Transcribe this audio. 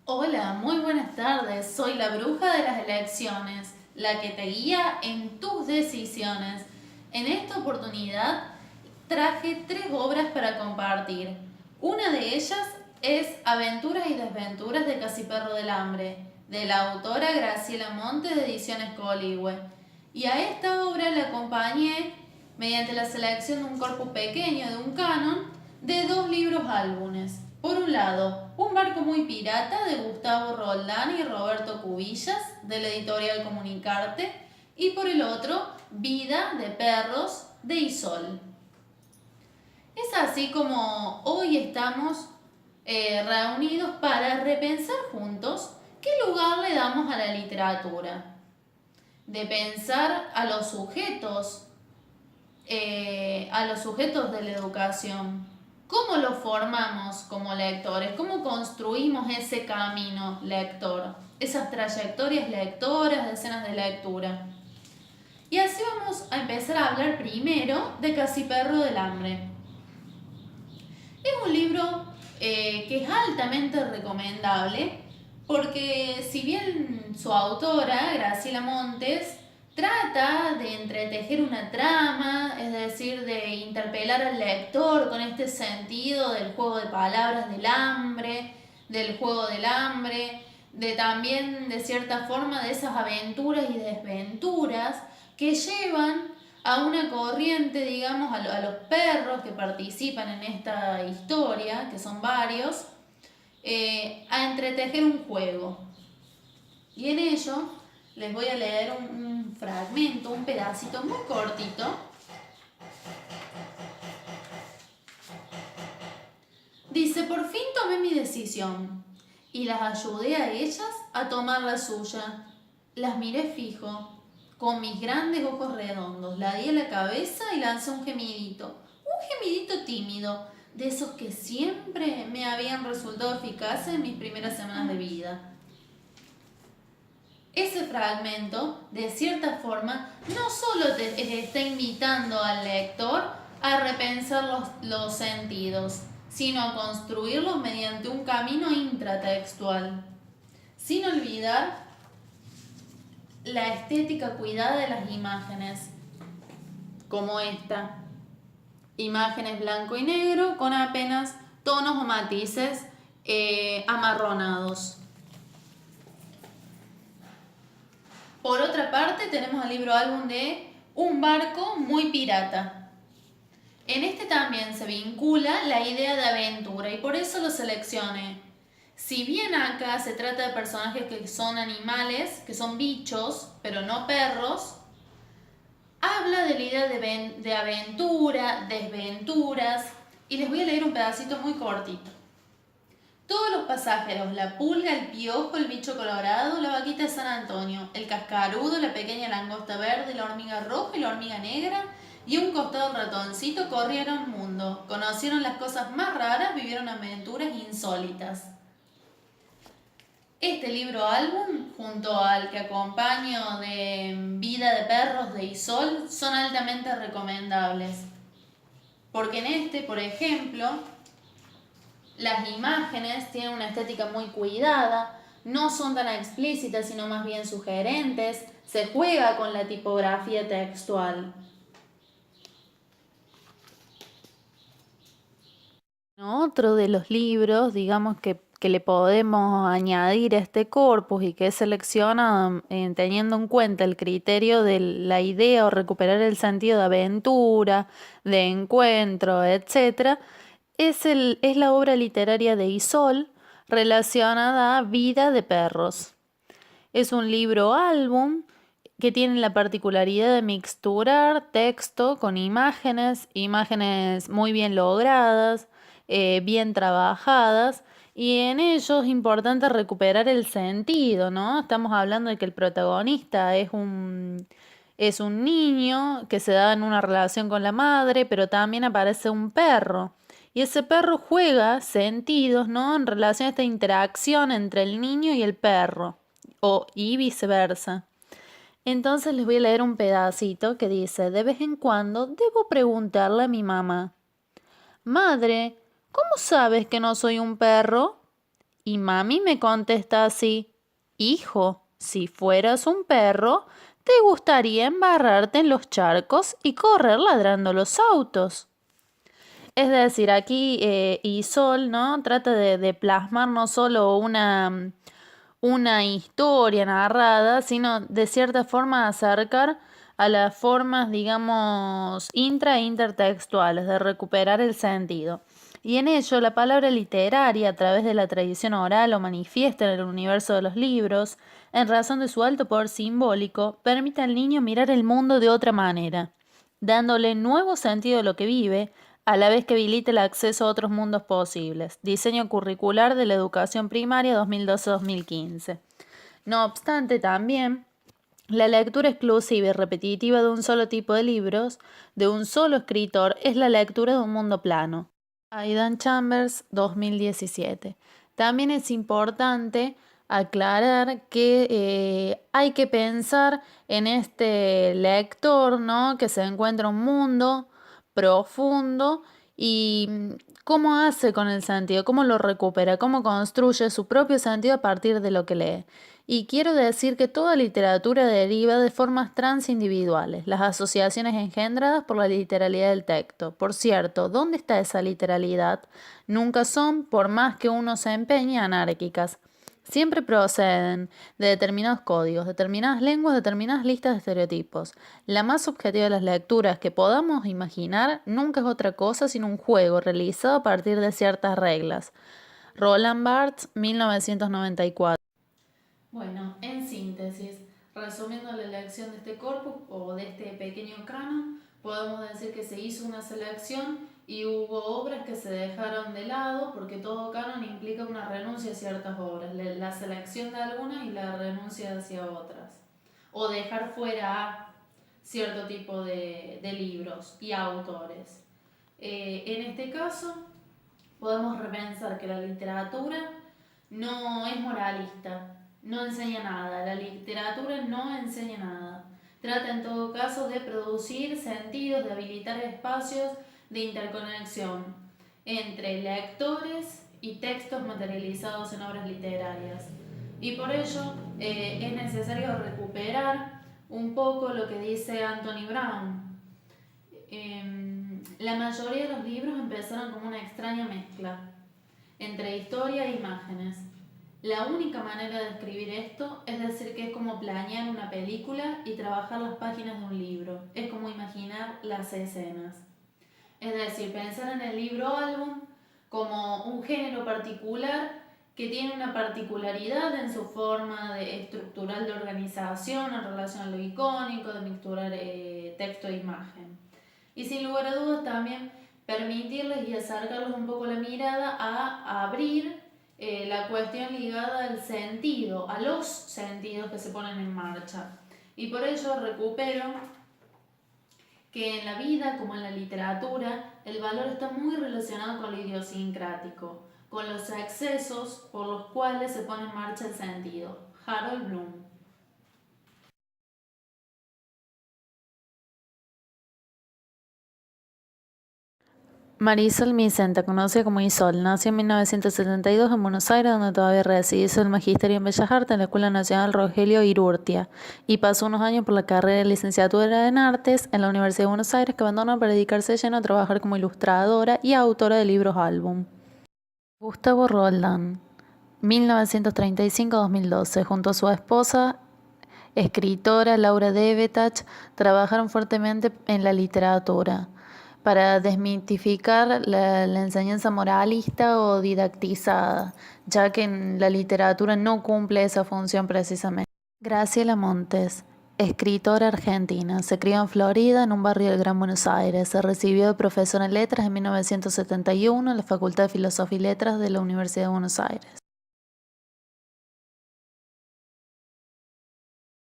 Hola, muy buenas tardes. Soy la bruja de las elecciones, la que te guía en tus decisiones. En esta oportunidad traje tres obras para compartir. Una de ellas es Aventuras y desventuras de Casiperro del Hambre, de la autora Graciela Montes de Ediciones Coligüe. Y a esta obra la acompañé mediante la selección de un corpus pequeño de un canon de dos libros álbumes. Por un lado, Un barco muy pirata de Gustavo Roldán y Roberto Cubillas, de la editorial Comunicarte, y por el otro, Vida de perros de Isol. Es así como hoy estamos reunidos para repensar juntos qué lugar le damos a la literatura, de pensar a los sujetos de la educación. ¿Cómo los formamos como lectores? ¿Cómo construimos ese camino lector? Esas trayectorias lectoras, de escenas de lectura. Y así vamos a empezar a hablar primero de Casiperro del Hambre. Es un libro que es altamente recomendable porque si bien su autora, Graciela Montes, trata de entretejer una trama, es decir, de interpelar al lector con este sentido del juego de palabras del hambre, del juego del hambre, de también de cierta forma de esas aventuras y desventuras que llevan a una corriente, digamos, a los perros que participan en esta historia, que son varios, a entretejer un juego. Y en ello les voy a leer un fragmento, un pedacito muy cortito. Dice, por fin tomé mi decisión y las ayudé a ellas a tomar la suya. Las miré fijo, con mis grandes ojos redondos, la di a la cabeza y lancé un gemidito tímido, de esos que siempre me habían resultado eficaces en mis primeras semanas de vida. Ese fragmento, de cierta forma, no solo te está invitando al lector a repensar los sentidos, sino a construirlos mediante un camino intratextual, sin olvidar la estética cuidada de las imágenes, como esta. Imágenes blanco y negro con apenas tonos o matices amarronados. Por otra parte, tenemos el libro álbum de Un barco muy pirata. En este también se vincula la idea de aventura y por eso lo seleccioné. Si bien acá se trata de personajes que son animales, que son bichos, pero no perros, habla de la idea de aventura, desventuras, y les voy a leer un pedacito muy cortito. Todos los pasajeros, la pulga, el piojo, el bicho colorado, la vaquita de San Antonio, el cascarudo, la pequeña langosta verde, la hormiga roja y la hormiga negra, y un costado ratoncito corrieron mundo, conocieron las cosas más raras, vivieron aventuras insólitas. Este libro álbum, junto al que acompaño de Vida de perros de Isol, son altamente recomendables. Porque en este, por ejemplo, las imágenes tienen una estética muy cuidada, no son tan explícitas, sino más bien sugerentes, se juega con la tipografía textual. Otro de los libros, digamos, que le podemos añadir a este corpus y que es seleccionado teniendo en cuenta el criterio de la idea o recuperar el sentido de aventura, de encuentro, etc., es la obra literaria de Isol relacionada a Vida de perros. Es un libro álbum que tiene la particularidad de mixturar texto con imágenes, imágenes muy bien logradas, bien trabajadas, y en ello es importante recuperar el sentido, ¿no? Estamos hablando de que el protagonista es un niño que se da en una relación con la madre, pero también aparece un perro. Y ese perro juega sentidos, ¿no? En relación a esta interacción entre el niño y el perro, y viceversa. Entonces les voy a leer un pedacito que dice, de vez en cuando debo preguntarle a mi mamá, Madre, ¿cómo sabes que no soy un perro? Y mami me contesta así: hijo, si fueras un perro, te gustaría embarrarte en los charcos y correr ladrando los autos. Es decir, aquí Isol, ¿no? Trata de plasmar no solo una historia narrada, sino de cierta forma acercar a las formas, digamos, intra e intertextuales, de recuperar el sentido. Y en ello, la palabra literaria, a través de la tradición oral o manifiesta en el universo de los libros, en razón de su alto poder simbólico, permite al niño mirar el mundo de otra manera, dándole nuevo sentido a lo que vive, a la vez que habilita el acceso a otros mundos posibles. Diseño curricular de la educación primaria 2012-2015. No obstante, también la lectura exclusiva y repetitiva de un solo tipo de libros, de un solo escritor, es la lectura de un mundo plano. Aidan Chambers, 2017. También es importante aclarar que hay que pensar en este lector, ¿no? Que se encuentra un mundo profundo y cómo hace con el sentido, cómo lo recupera, cómo construye su propio sentido a partir de lo que lee. Y quiero decir que toda literatura deriva de formas transindividuales, las asociaciones engendradas por la literalidad del texto. Por cierto, ¿dónde está esa literalidad? Nunca son, por más que uno se empeñe, anárquicas. Siempre proceden de determinados códigos, determinadas lenguas, determinadas listas de estereotipos. La más subjetiva de las lecturas que podamos imaginar nunca es otra cosa sino un juego realizado a partir de ciertas reglas. Roland Barthes, 1994. Bueno, en síntesis, resumiendo la elección de este corpus o de este pequeño canon, podemos decir que se hizo una selección y hubo obras que se dejaron de lado porque todo canon implica una renuncia a ciertas obras, la selección de algunas y la renuncia hacia otras, o dejar fuera a cierto tipo de libros y autores. En este caso, podemos repensar que la literatura no es moralista, no enseña nada, la literatura no enseña nada. Trata en todo caso de producir sentidos, de habilitar espacios de interconexión entre lectores y textos materializados en obras literarias. Y por ello es necesario recuperar un poco lo que dice Anthony Brown. La mayoría de los libros empezaron como una extraña mezcla entre historia e imágenes. La única manera de escribir esto es decir que es como planear una película y trabajar las páginas de un libro. Es como imaginar las escenas. Es decir, pensar en el libro álbum como un género particular que tiene una particularidad en su forma estructural de organización en relación a lo icónico, de mixturar texto e imagen. Y sin lugar a dudas también permitirles y acercarles un poco la mirada a abrir la cuestión ligada al sentido, a los sentidos que se ponen en marcha. Y por ello recupero que en la vida, como en la literatura, el valor está muy relacionado con lo idiosincrático, con los excesos por los cuales se pone en marcha el sentido. Harold Bloom. Marisol Micenta, conocida como Isol, nació en 1972 en Buenos Aires, donde todavía reside. Hizo el magisterio en Bellas Artes en la Escuela Nacional Rogelio Urrutia y pasó unos años por la carrera de licenciatura en Artes en la Universidad de Buenos Aires, que abandonó para dedicarse de lleno a trabajar como ilustradora y autora de libros álbum. Gustavo Roldán, 1935-2012, junto a su esposa, escritora Laura Devetach, trabajaron fuertemente en la literatura para desmitificar la enseñanza moralista o didactizada, ya que en la literatura no cumple esa función precisamente. Graciela Montes, escritora argentina, se crió en Florida, en un barrio del Gran Buenos Aires. Se recibió de profesora en letras en 1971 en la Facultad de Filosofía y Letras de la Universidad de Buenos Aires.